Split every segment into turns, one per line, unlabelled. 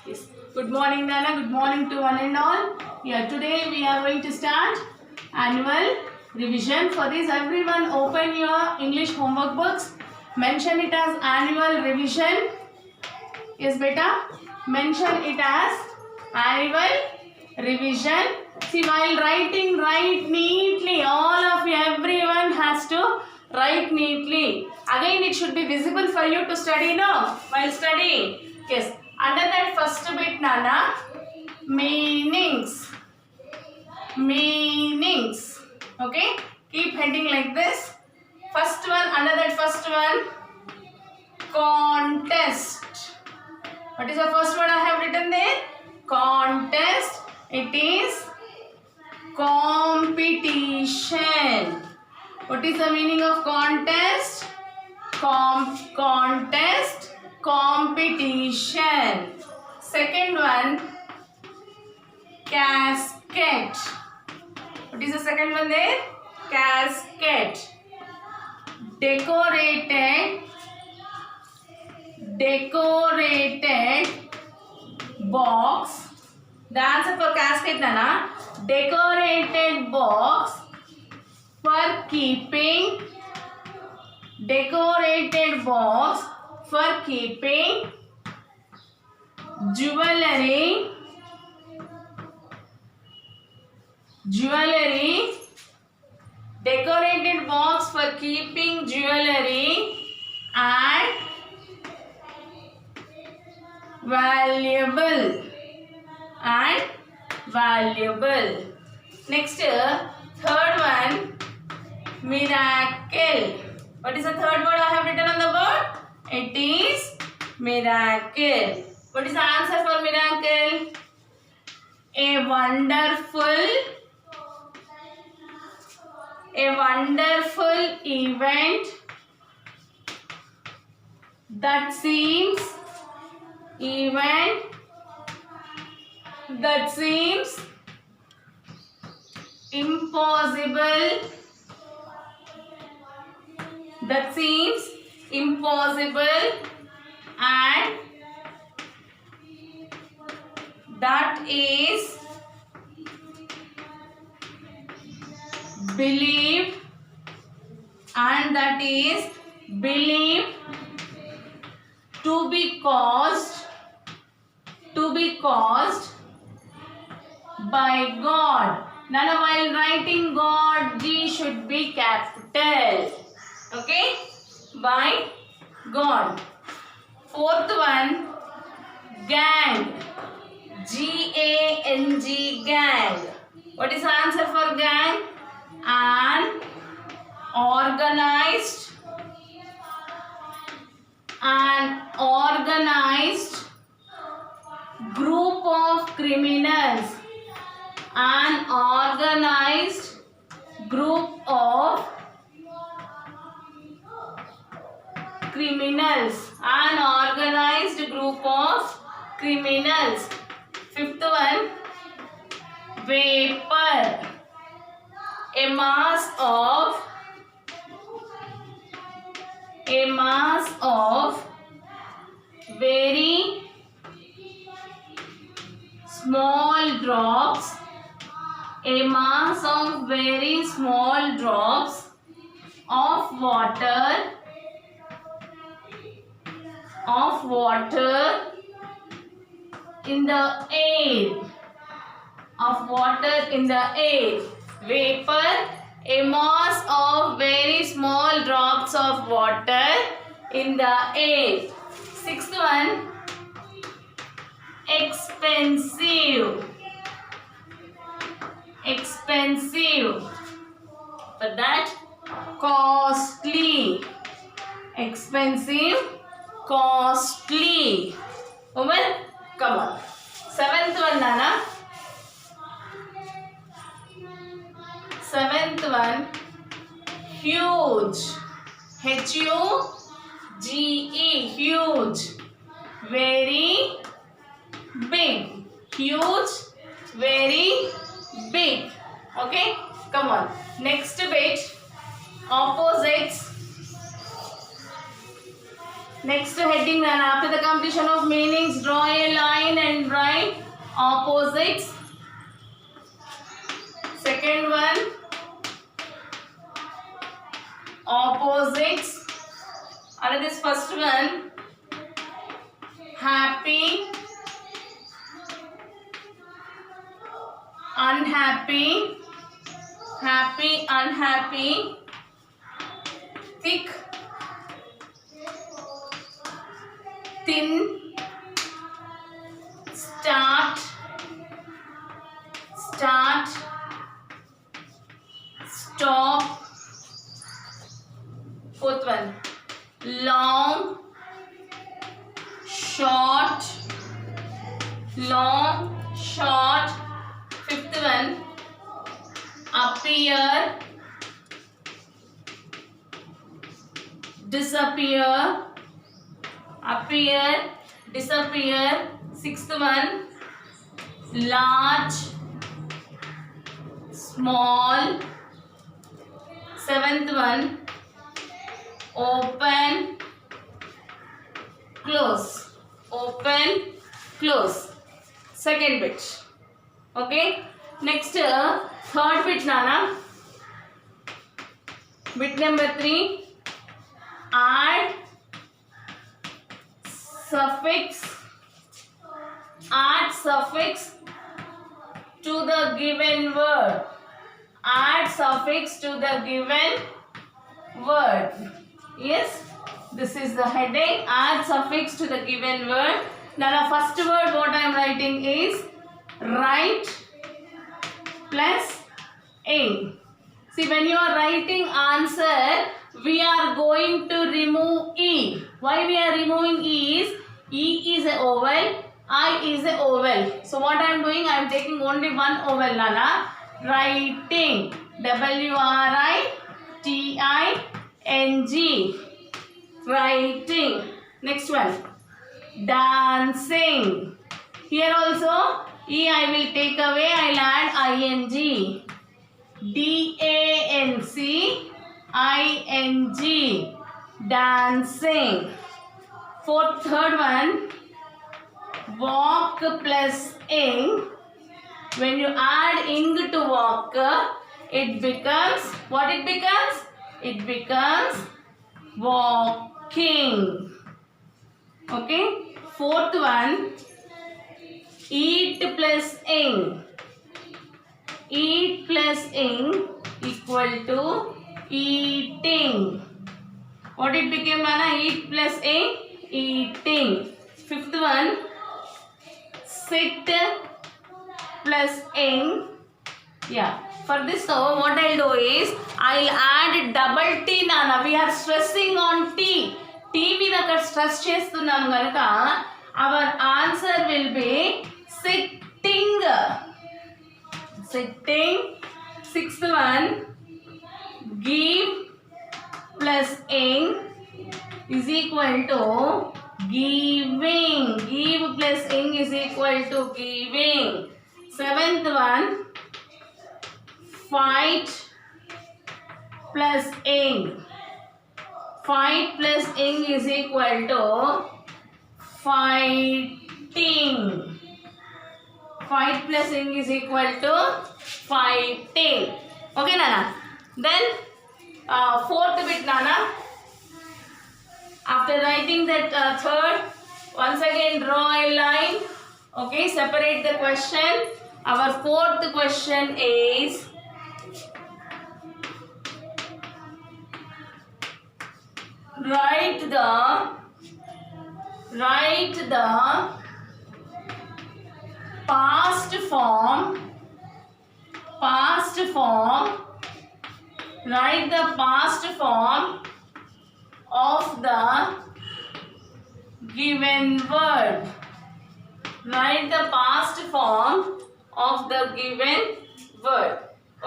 Yes. Good morning, Nana. Good morning to one and all. Yeah, today we are going to start annual revision. For this, everyone open your English homework books. Mention it as annual revision. Yes, beta. Mention it as annual revision. See, while writing, write neatly. All of you, everyone has to write neatly. Again, it should be visible for you to study, no? While studying. Yes. Under that first bit, Nana, meanings. Meanings. Okay? Keep heading like this. First one, under that first one, contest. What is the first word I have written there? Contest. It is competition. What is the meaning of contest? Contest. Competition. Second one, casket. What is the second one there? Casket. Decorated box. The answer for casket, Nana. Decorated box for keeping. Decorated box for keeping jewelry. Decorated box for keeping jewelry and valuable. Next, third one, miracle. What is the third word I have written on the board? It is miracle. What is the answer for miracle? A wonderful event that seems impossible. And that is believed to be caused by God. Nana, while writing God, G should be capital. Okay? By God. Fourth one, gang. G-A-N-G, gang. What is the answer for gang? An organized group of criminals. An organized group of criminals. Fifth one, vapor. A mass of very small drops. A mass of very small drops of water in the air. Vapor, a mass of very small drops of water in the air. Sixth one, expensive. For that, costly. Expensive, costly. Woman, come on. Seventh one, Nana. Seventh one, huge. H-U-G-E, huge. Very big. Huge, very big. Okay, come on. Next bit, opposites. Next heading, and after the completion of meanings, draw a line and opposites. Second one, opposites. And this first one, happy, unhappy, happy, unhappy, thick, thin, start, start, stop. Fourth one, long, short, long, short. Fifth one, appear, disappear, appear, disappear. Sixth one, large, small. Seventh one, open, close, open, close. Second bit. Okay. Next, third bit, Nana. Bit number 3. Add suffix. Add suffix to the given word. Add suffix to the given word. Yes, this is the heading. Add suffix to the given word. Now the first word what I am writing is right plus ing. See, when you are writing answer, we are going to remove e. Why we are removing e is, e is a vowel, I is a vowel. So what I am doing, I am taking only one vowel, Nana. Writing, W-R-I-T-I-N-G. Writing. Next one, dancing. Here also, e I will take away, I will add ing. D-A-N-C-I-N-G. Dancing. Third one, walk plus ing. When you add ing to walk, it becomes, what it becomes? It becomes walking. Okay. Fourth one, eat plus ing. Eat plus ing equal to eating. What it became, Nana? Eat plus ing, eating. Fifth one, sit plus ing. Yeah. For this now, what I'll do is, I'll add double T, Nana. We are stressing on T. T మీద అక్కడ stress చేస్తున్నాం కనుక our answer will be sitting. Sitting. Sixth one, give plus ing is equal to giving. Give plus ing is equal to giving. Seventh one, fight plus ing. Fight plus ing is equal to fighting. Fight plus ing is equal to fighting. Okay, Nana. Then fourth bit, Nana. After writing that third, once again draw a line. Okay, separate the question. Our fourth question is, write the past form. Write the past form of the given word. Write the past form of the given word.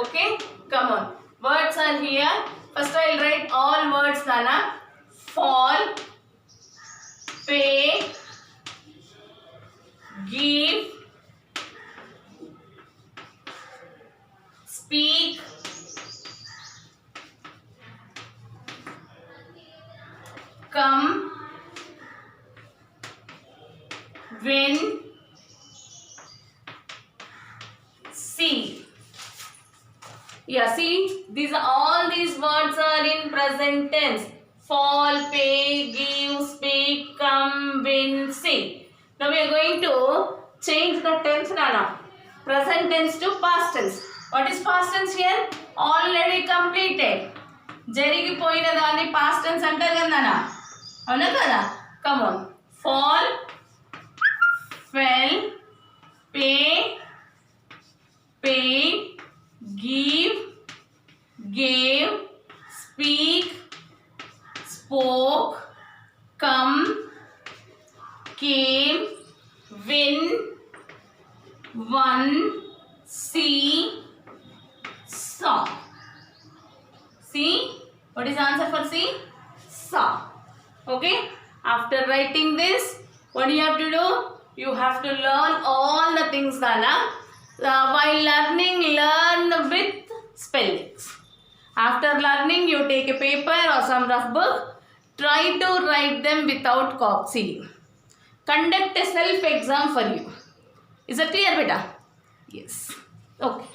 Okay, come on. Words are here. First I will write all words, Nana. Fall, pay, give, speak, come, win, Yeah, see, all these words are in present tense. Fall, pay, give, speak, come, win, sing. Now we are going to change the tense, Nana. Present tense to past tense. What is past tense here? Already completed. జరిగిపోయిన దాన్ని past tense అంటారు కదా నాన్న. అవునా కదా? Come on. Fall, fell, pay, paid, give, gave, speak, spoke, come, came, win, won, see, saw. See? What is the answer for C? Saw. Okay? After writing this, what do you have to do? You have to learn all the things, Nana. While learning, learn with spellings. After learning, you take a paper or some rough book. Try to write them without copying. Conduct a self-exam for you. Is that clear, beta? Yes. Okay.